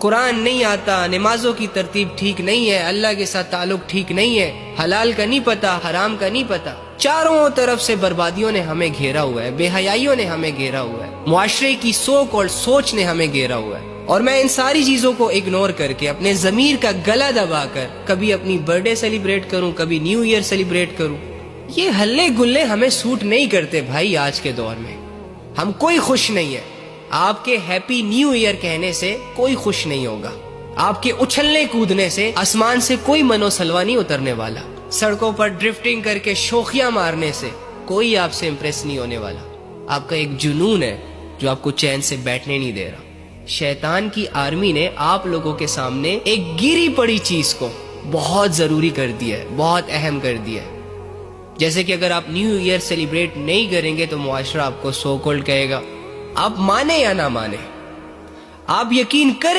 قرآن نہیں آتا، نمازوں کی ترتیب ٹھیک نہیں ہے، اللہ کے ساتھ تعلق ٹھیک نہیں ہے، حلال کا نہیں پتا، حرام کا نہیں پتا، چاروں طرف سے بربادیوں نے ہمیں گھیرا ہوا ہے، بے حیائیوں نے ہمیں گھیرا ہوا ہے، معاشرے کی سوچ نے ہمیں گھیرا ہوا ہے، اور میں ان ساری چیزوں کو اگنور کر کے اپنے ضمیر کا گلا دبا کر کبھی اپنی برتھ ڈے سیلیبریٹ کروں، کبھی نیو ایئر سیلیبریٹ کروں. یہ ہلے گلے ہمیں سوٹ نہیں کرتے بھائی. آج کے دور میں ہم کوئی خوش نہیں ہے. آپ کے ہیپی نیو ایئر کہنے سے کوئی خوش نہیں ہوگا، آپ کے اچھلنے کودنے سے آسمان سے کوئی منو سلوا نہیں اترنے والا، سڑکوں پر ڈرفٹنگ کر کے شوخیاں مارنے سے کوئی آپ سے امپریس نہیں ہونے والا. آپ کا ایک جنون ہے جو آپ کو چین سے بیٹھنے نہیں دے رہا. شیطان کی آرمی نے آپ لوگوں کے سامنے ایک گری پڑی چیز کو بہت ضروری کر دیا ہے، بہت اہم کر دیا ہے. جیسے کہ اگر آپ نیو ایئر سیلیبریٹ نہیں کریں گے تو معاشرہ آپ کو سو کولڈ کہے گا. آپ مانے یا نہ مانے، آپ یقین کریں